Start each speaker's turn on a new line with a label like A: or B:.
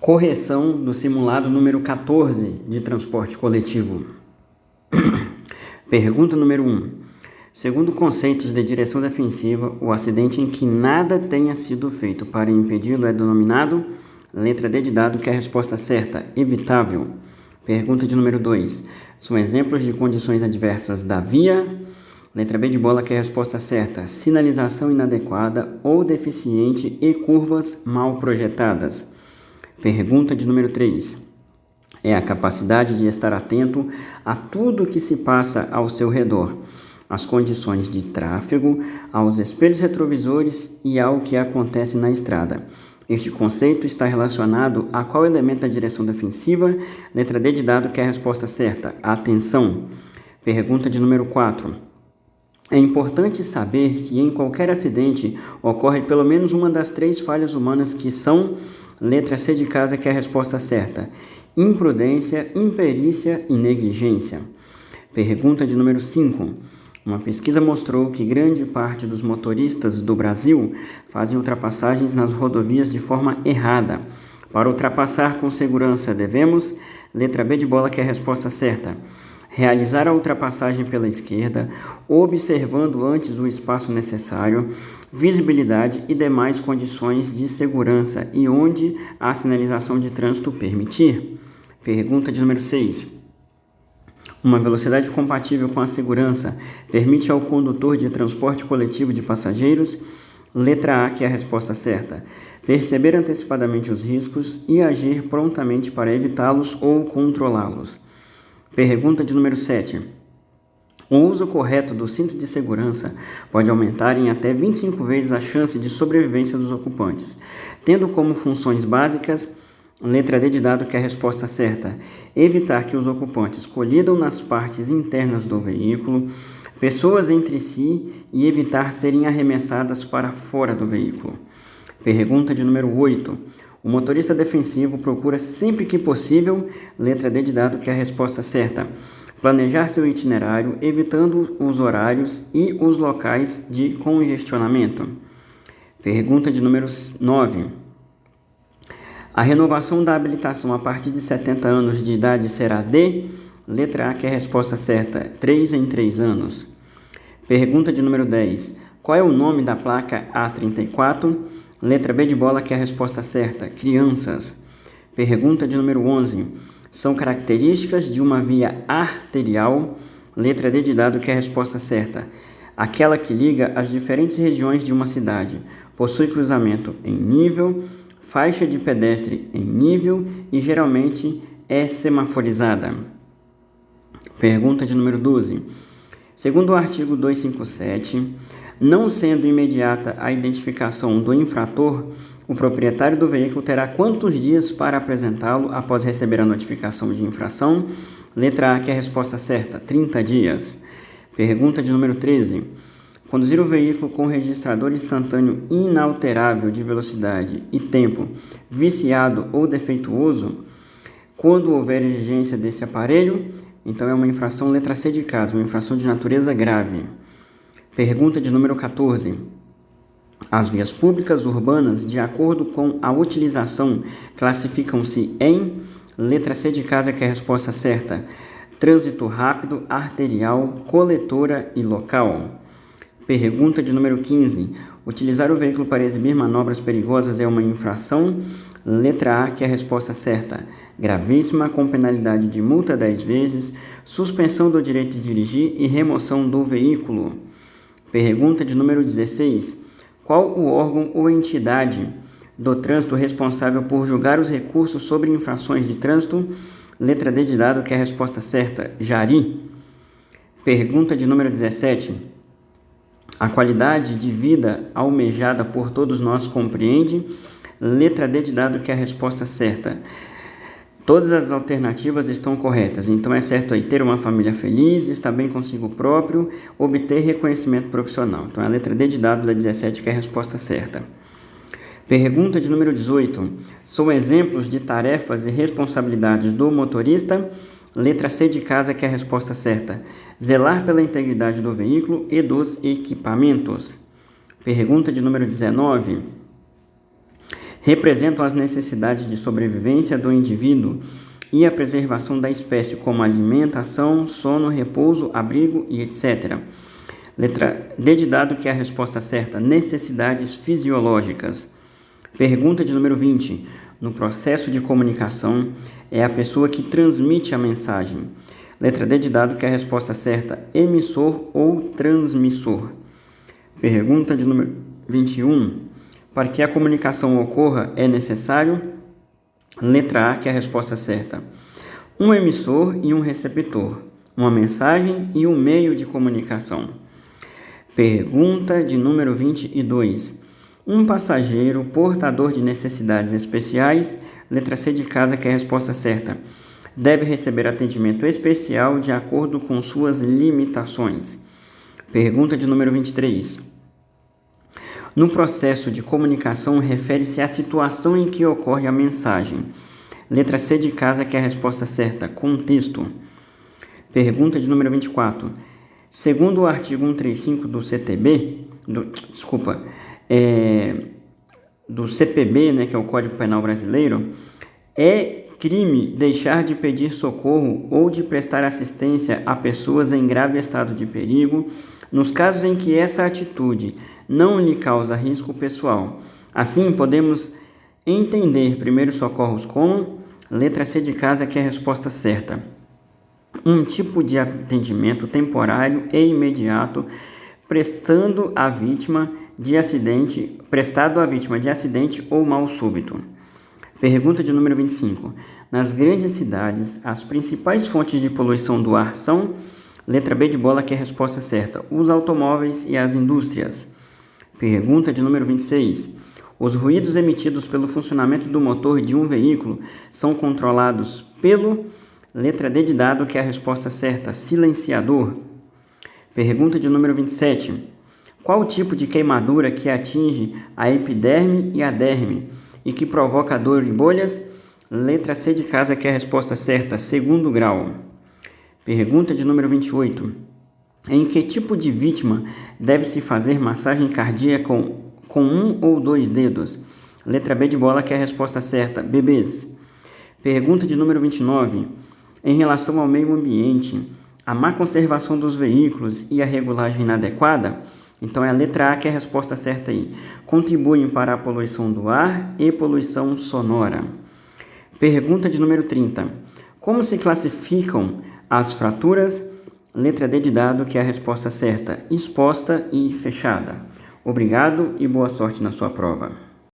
A: Correção do simulado número 14 de transporte coletivo. Pergunta número 1. Segundo conceitos de direção defensiva, o acidente em que nada tenha sido feito para impedi-lo é denominado, letra D de dado, que é a resposta certa, evitável. Pergunta de número 2. São exemplos de condições adversas da via, letra B de bola, que é a resposta certa, sinalização inadequada ou deficiente e curvas mal projetadas. Pergunta de número 3. É a capacidade de estar atento a tudo que se passa ao seu redor, às condições de tráfego, aos espelhos retrovisores e ao que acontece na estrada. Este conceito está relacionado a qual elemento da direção defensiva? Letra D de dado, que é a resposta certa, atenção. Pergunta de número 4. É importante saber que em qualquer acidente ocorre pelo menos uma das 3 falhas humanas que são, letra C de casa, que é a resposta certa, imprudência, imperícia e negligência. Pergunta de número 5. Uma pesquisa mostrou que grande parte dos motoristas do Brasil fazem ultrapassagens nas rodovias de forma errada. Para ultrapassar com segurança devemos, letra B de bola, que é a resposta certa, realizar a ultrapassagem pela esquerda, observando antes o espaço necessário, visibilidade e demais condições de segurança e onde a sinalização de trânsito permitir. Pergunta de número 6. Uma velocidade compatível com a segurança permite ao condutor de transporte coletivo de passageiros, letra A, que é a resposta certa, perceber antecipadamente os riscos e agir prontamente para evitá-los ou controlá-los. Pergunta de número 7. O uso correto do cinto de segurança pode aumentar em até 25 vezes a chance de sobrevivência dos ocupantes, tendo como funções básicas, letra D de dado, que é a resposta certa, evitar que os ocupantes colidam nas partes internas do veículo, pessoas entre si e evitar serem arremessadas para fora do veículo. Pergunta de número 8. O motorista defensivo procura sempre que possível, letra D de dado, que é a resposta certa, planejar seu itinerário, evitando os horários e os locais de congestionamento. Pergunta de número 9. A renovação da habilitação a partir de 70 anos de idade será de, letra A, que é a resposta certa, 3 em 3 anos. Pergunta de número 10. Qual é o nome da placa A34? Letra B de bola, que é a resposta certa, crianças. Pergunta de número 11. São características de uma via arterial, letra D de dado, que é a resposta certa, aquela que liga as diferentes regiões de uma cidade, possui cruzamento em nível, faixa de pedestre em nível e geralmente é semaforizada. Pergunta de número 12. Segundo o artigo 257, não sendo imediata a identificação do infrator, o proprietário do veículo terá quantos dias para apresentá-lo após receber a notificação de infração? Letra A, que é a resposta certa, 30 dias. Pergunta de número 13. Conduzir o veículo com registrador instantâneo inalterável de velocidade e tempo, viciado ou defeituoso, quando houver exigência desse aparelho, então é uma infração, letra C de casa, uma infração de natureza grave. Pergunta de número 14. As vias públicas urbanas, de acordo com a utilização, classificam-se em, letra C de casa, que é a resposta certa, trânsito rápido, arterial, coletora e local. Pergunta de número 15. Utilizar o veículo para exibir manobras perigosas é uma infração, letra A, que é a resposta certa, gravíssima, com penalidade de multa 10 vezes, suspensão do direito de dirigir e remoção do veículo. Pergunta de número 16. Qual o órgão ou entidade do trânsito responsável por julgar os recursos sobre infrações de trânsito? Letra D de dado, que é a resposta certa, Jari. Pergunta de número 17. A qualidade de vida almejada por todos nós compreende? Letra D de dado, que é a resposta certa. Todas as alternativas estão corretas, então é certo aí ter uma família feliz, estar bem consigo próprio, obter reconhecimento profissional. Então é a letra D de dado da 17, que é a resposta certa. Pergunta de número 18. São exemplos de tarefas e responsabilidades do motorista? Letra C de casa, que é a resposta certa. Zelar pela integridade do veículo e dos equipamentos. Pergunta de número 19. representam as necessidades de sobrevivência do indivíduo e a preservação da espécie, como alimentação, sono, repouso, abrigo e etc. Letra D de dado, que é a resposta certa, necessidades fisiológicas. Pergunta de número 20. No processo de comunicação, é a pessoa que transmite a mensagem. Letra D de dado, que é a resposta certa, emissor ou transmissor. Pergunta de número 21. Para que a comunicação ocorra, é necessário? Letra A, que é a resposta certa, um emissor e um receptor, uma mensagem e um meio de comunicação. Pergunta de número 22. Um passageiro portador de necessidades especiais, letra C de casa, que é a resposta certa, deve receber atendimento especial de acordo com suas limitações. Pergunta de número 23. No processo de comunicação, refere-se à situação em que ocorre a mensagem. Letra C de casa, que é a resposta certa, contexto. Pergunta de número 24. Segundo o artigo 135 do do CPB, né, que é o Código Penal Brasileiro, é crime deixar de pedir socorro ou de prestar assistência a pessoas em grave estado de perigo, nos casos em que essa atitude não lhe causa risco pessoal. Assim, podemos entender primeiros socorros como, letra C de casa, que é a resposta certa, um tipo de atendimento temporário e imediato prestado à vítima de acidente ou mal súbito. Pergunta de número 25. Nas grandes cidades, as principais fontes de poluição do ar são, letra B de bola, que é a resposta certa, os automóveis e as indústrias. Pergunta de número 26. Os ruídos emitidos pelo funcionamento do motor de um veículo são controlados pelo, letra D de dado, que é a resposta certa, silenciador. Pergunta de número 27. Qual o tipo de queimadura que atinge a epiderme e a derme e que provoca dor e bolhas? Letra C de casa, que é a resposta certa, segundo grau. Pergunta de número 28. Em que tipo de vítima deve-se fazer massagem cardíaca com um ou dois dedos? Letra B de bola, que é a resposta certa, bebês. Pergunta de número 29. Em relação ao meio ambiente, a má conservação dos veículos e a regulagem inadequada, então é a letra A que é a resposta certa aí, contribuem para a poluição do ar e poluição sonora. Pergunta de número 30. Como se classificam as fraturas? Letra D de dado, que é a resposta certa, exposta e fechada. Obrigado e boa sorte na sua prova.